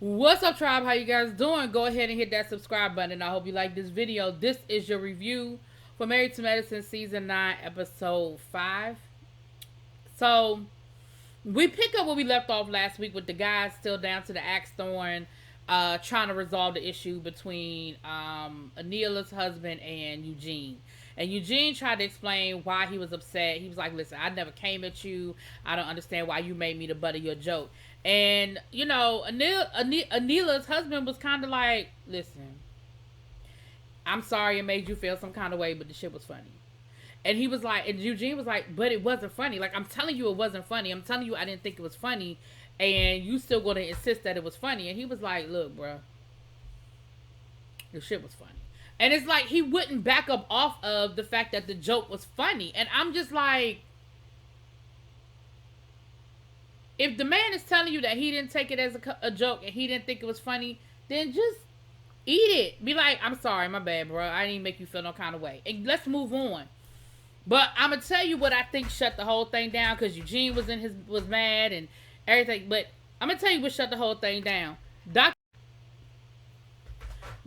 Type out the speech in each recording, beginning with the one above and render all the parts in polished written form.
What's up, tribe? How you guys doing? Go ahead and hit that subscribe button. I hope you like this video. This is your review for Married to Medicine Season 9, Episode 5. So, we pick up where we left off last week with the guys still down to the axe throwing, trying to resolve the issue between Anila's husband and Eugene. And Eugene tried to explain why he was upset. He was like, listen, I never came at you. I don't understand why you made me the butt of your joke. And, you know, Anila's husband was kind of like, listen, I'm sorry it made you feel some kind of way, but the shit was funny. And he was like, and Eugene was like, but it wasn't funny. Like, I'm telling you it wasn't funny. I'm telling you I didn't think it was funny. And you still going to insist that it was funny. And he was like, look, bro, the shit was funny. And it's like he wouldn't back up off of the fact that the joke was funny. And I'm just like, if the man is telling you that he didn't take it as a joke and he didn't think it was funny, then just eat it. Be like, I'm sorry, my bad, bro. I didn't make you feel no kind of way. And let's move on. But I'm gonna tell you what I think shut the whole thing down, because Eugene was mad and everything. But I'm gonna tell you what shut the whole thing down.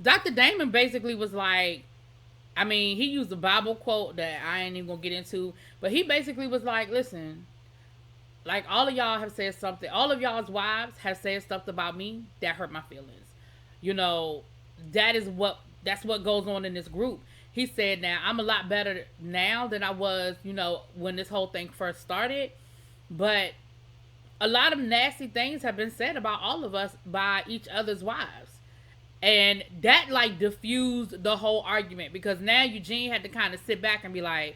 Dr. Damon basically was like, I mean, he used a Bible quote that I ain't even gonna get into, but he basically was like, listen, like, all of y'all have said something. All of y'all's wives have said stuff about me that hurt my feelings. You know, that's what goes on in this group. He said, now, I'm a lot better now than I was, you know, when this whole thing first started. But a lot of nasty things have been said about all of us by each other's wives. And that, like, diffused the whole argument, because now Eugene had to kind of sit back and be like,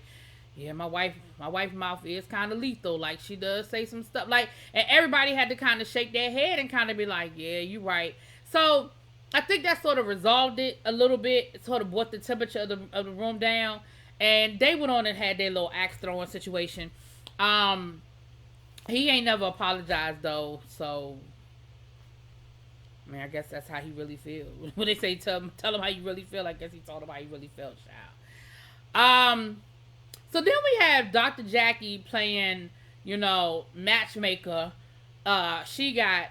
yeah, my wife's mouth is kind of lethal. Like, she does say some stuff. Like, and everybody had to kind of shake their head and kind of be like, yeah, you're right. So I think that sort of resolved it a little bit. It sort of brought the temperature of the room down. And they went on and had their little axe throwing situation. He ain't never apologized, though. So, I mean, I guess that's how he really feels. When they say tell him how you really feel, I guess he told him how he really felt, child. So then we have Dr. Jackie playing, you know, matchmaker. She got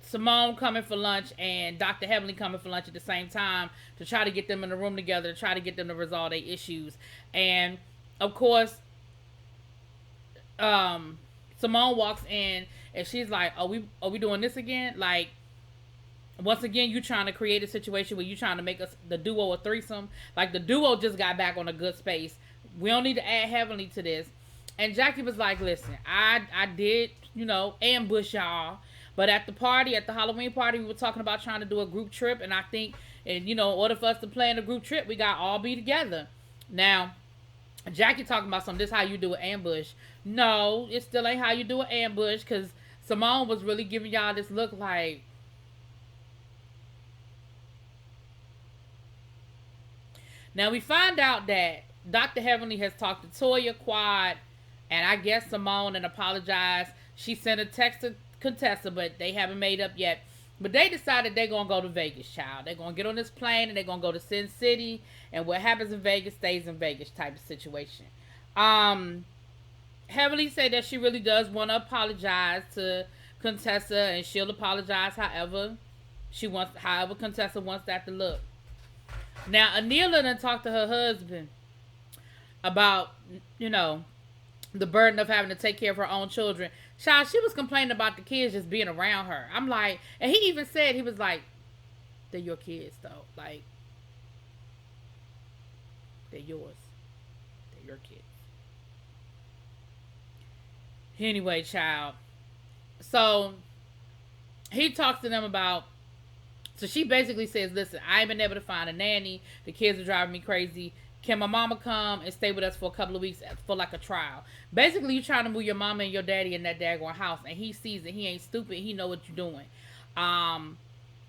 Simone coming for lunch and Dr. Heavenly coming for lunch at the same time to try to get them in the room together, to try to get them to resolve their issues. And, of course, Simone walks in and she's like, are we doing this again? Like, once again, you trying to create a situation where you trying to make us the duo a threesome. Like, the duo just got back on a good space. We don't need to add Heavenly to this. And Jackie was like, listen, I did, you know, ambush y'all. But at the Halloween party, we were talking about trying to do a group trip. And I think, and you know, in order for us to plan a group trip, we got to all be together. Now, Jackie talking about this how you do an ambush. No, it still ain't how you do an ambush, because Simone was really giving y'all this look like, now we find out that Dr. Heavenly has talked to Toya, Quad, and I guess Simone, and apologized. She sent a text to Contessa, but they haven't made up yet. But they decided they're going to go to Vegas, child. They're going to get on this plane and they're going to go to Sin City. And what happens in Vegas stays in Vegas type of situation. Heavenly said that she really does want to apologize to Contessa, and she'll apologize however Contessa wants that to look. Now, Anila done talked to her husband about, you know, the burden of having to take care of her own children. Child, she was complaining about the kids just being around her. I'm like, and he even said, he was like, they're your kids, though. Like, they're yours. They're your kids. Anyway, child. So, he talks to them about, so she basically says, listen, I ain't been able to find a nanny. The kids are driving me crazy. Can my mama come and stay with us for a couple of weeks for like a trial? Basically, you trying to move your mama and your daddy in that daggone house, and he sees it. He ain't stupid. He know what you're doing. And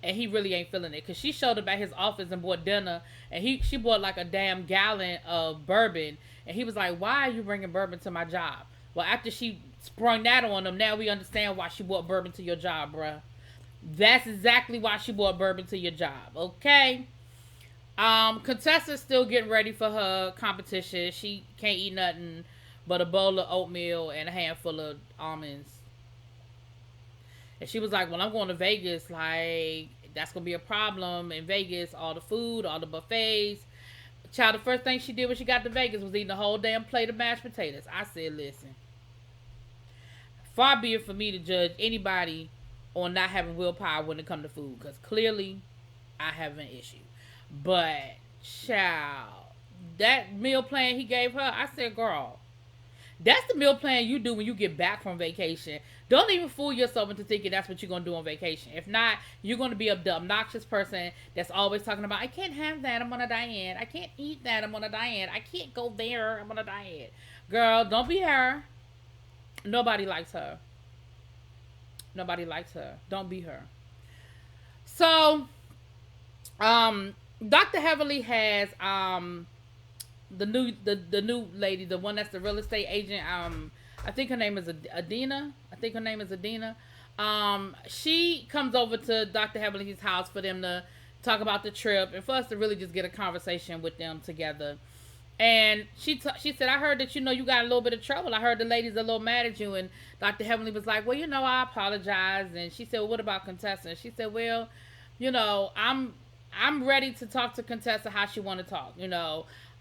he really ain't feeling it, because she showed up at his office and bought dinner, and she bought like a damn gallon of bourbon, and he was like, why are you bringing bourbon to my job? Well, after she sprung that on him, now we understand why she bought bourbon to your job, bruh. That's exactly why she bought bourbon to your job, okay? Contessa's still getting ready for her competition. She can't eat nothing but a bowl of oatmeal and a handful of almonds. And she was like, well, I'm going to Vegas. Like, that's going to be a problem in Vegas. All the food, all the buffets. Child, the first thing she did when she got to Vegas was eating a whole damn plate of mashed potatoes. I said, listen, far be it for me to judge anybody on not having willpower when it comes to food. Because clearly, I have an issue. But, child, that meal plan he gave her, I said, girl, that's the meal plan you do when you get back from vacation. Don't even fool yourself into thinking that's what you're going to do on vacation. If not, you're going to be the obnoxious person that's always talking about, I can't have that, I'm on a diet. I can't eat that, I'm on a diet. I can't go there, I'm on a diet. Girl, don't be her. Nobody likes her. Nobody likes her. Don't be her. So, Dr. Heavenly has the new lady, the one that's the real estate agent. I think her name is Adina. She comes over to Dr. Heavenly's house for them to talk about the trip and for us to really just get a conversation with them together. And she said, I heard that, you got a little bit of trouble. I heard the ladies are a little mad at you. And Dr. Heavenly was like, well, I apologize. And she said, well, what about Contessa? She said, well, I'm ready to talk to Contessa how she want to talk.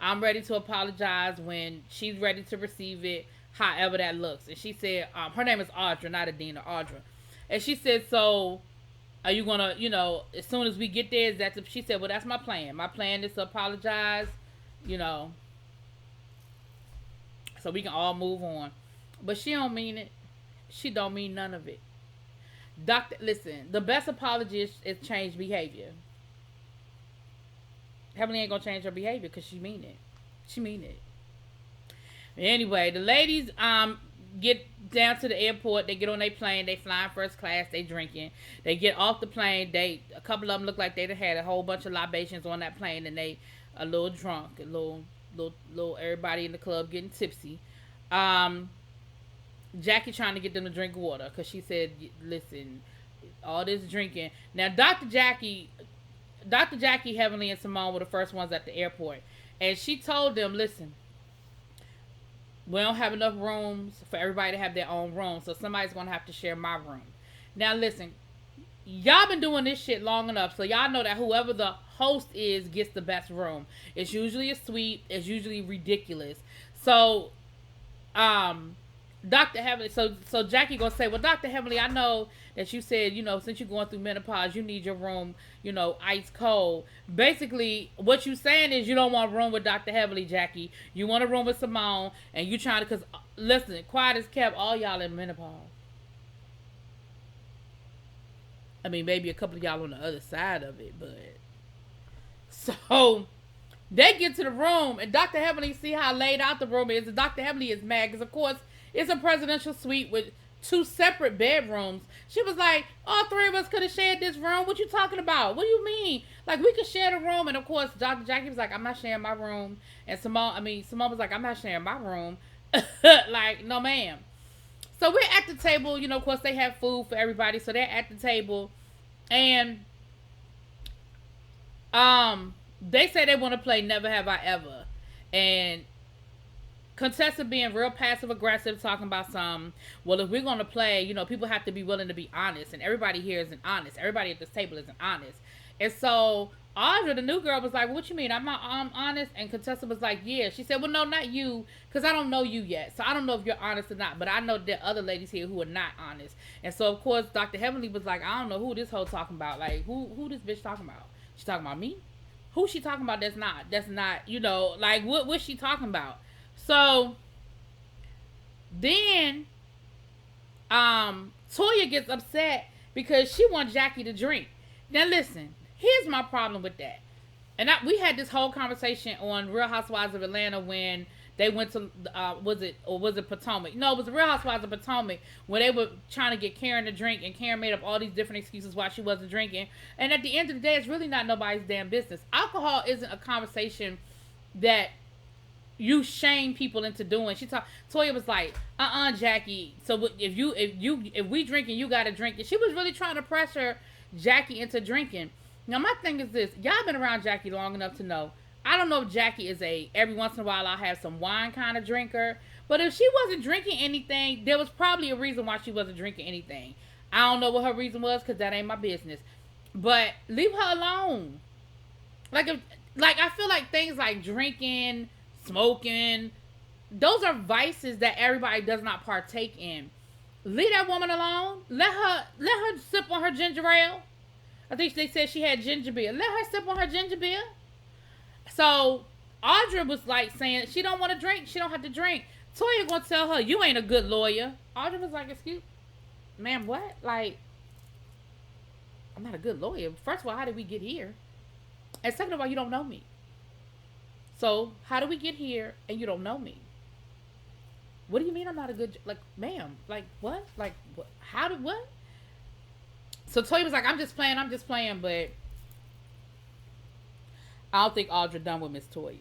I'm ready to apologize when she's ready to receive it, however that looks. And she said, her name is Audra, not Adina, Audra. And she said, so are you going to, as soon as we get there, she said, well, that's my plan. My plan is to apologize, so we can all move on. But she don't mean it. She don't mean none of it. Listen, the best apology is change behavior. Heavenly ain't gonna change her behavior because she mean it. She mean it. Anyway, the ladies get down to the airport. They get on their plane. They flying first class. They drinking. They get off the plane. A couple of them look like they had a whole bunch of libations on that plane, and they a little drunk, a little everybody in the club getting tipsy. Jackie trying to get them to drink water because she said, listen, all this drinking. Now, Dr. Jackie, Heavenly, and Simone were the first ones at the airport. And she told them, listen, we don't have enough rooms for everybody to have their own room. So somebody's going to have to share my room. Now, listen, y'all been doing this shit long enough. So y'all know that whoever the host is gets the best room. It's usually a suite. It's usually ridiculous. So, Dr. Heavenly, so Jackie gonna say, well, Dr. Heavenly, I know that you said, since you're going through menopause, you need your room, ice cold. Basically, what you saying is you don't want a room with Dr. Heavenly, Jackie. You want a room with Simone, and you trying to, because, listen, quiet as kept, all y'all in menopause. I mean, maybe a couple of y'all on the other side of it, but. So, they get to the room, and Dr. Heavenly see how laid out the room is, and Dr. Heavenly is mad, because, of course, it's a presidential suite with 2 separate bedrooms. She was like, all 3 of us could have shared this room. What you talking about? What do you mean? Like, we could share the room. And, of course, Dr. Jackie was like, I'm not sharing my room. And Simone was like, I'm not sharing my room. Like, no, ma'am. So, we're at the table. Of course, they have food for everybody. So, they're at the table. And they say they want to play Never Have I Ever. And Contessa being real passive aggressive, talking about well, if we're going to play, people have to be willing to be honest. And everybody here isn't honest. Everybody at this table isn't honest. And so Audra, the new girl, was like, what you mean? I'm not honest? And Contessa was like, yeah. She said, well, no, not you, because I don't know you yet. So I don't know if you're honest or not. But I know there are other ladies here who are not honest. And so, of course, Dr. Heavenly was like, I don't know who this hoe talking about. Like, who this bitch talking about? She talking about me? Who she talking about that's not, like, what's she talking about? So, then, Toya gets upset because she wants Jackie to drink. Now, listen, here's my problem with that. And we had this whole conversation on Real Housewives of Atlanta when they went to, was it Potomac? No, it was the Real Housewives of Potomac when they were trying to get Karen to drink, and Karen made up all these different excuses why she wasn't drinking. And at the end of the day, it's really not nobody's damn business. Alcohol isn't a conversation that you shame people into doing. Toya was like, Jackie. So if we drinking, you gotta drink it. She was really trying to pressure Jackie into drinking. Now my thing is this: y'all been around Jackie long enough to know. I don't know if Jackie is every once in a while I'll have some wine kind of drinker. But if she wasn't drinking anything, there was probably a reason why she wasn't drinking anything. I don't know what her reason was because that ain't my business. But leave her alone. Like if, like I feel like things like drinking, smoking, those are vices that everybody does not partake in. Leave that woman alone. Let her sip on her ginger ale. I think they said she had ginger beer. Let her sip on her ginger beer. So Audra was like saying she don't want to drink. She don't have to drink. Toya gonna tell her you ain't a good lawyer. Audra was like, excuse, ma'am, what? Like, I'm not a good lawyer. First of all, how did we get here? And second of all, you don't know me. So how do we get here and you don't know me? What do you mean I'm not a good, like, ma'am? Like what? Like what? How did what? So Toya was like, I'm just playing, but I don't think Audra done with Miss Toya.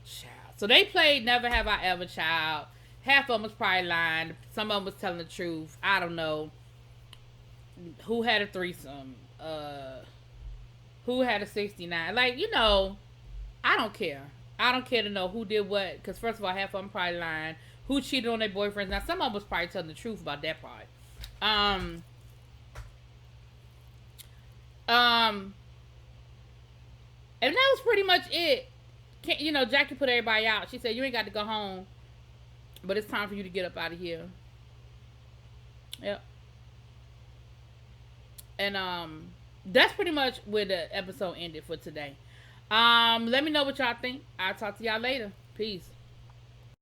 Child. So they played Never Have I Ever, child. Half of them was probably lying. Some of them was telling the truth. I don't know. Who had a threesome? Who had a 69? Like, you know, I don't care. I don't care to know who did what. Because first of all, half of them probably lying. Who cheated on their boyfriends? Now, some of them was probably telling the truth about that part. And that was pretty much it. You know, Jackie put everybody out. She said, you ain't got to go home, but it's time for you to get up out of here. Yep. And that's pretty much where the episode ended for today. Let me know what y'all think. I'll talk to y'all later. Peace.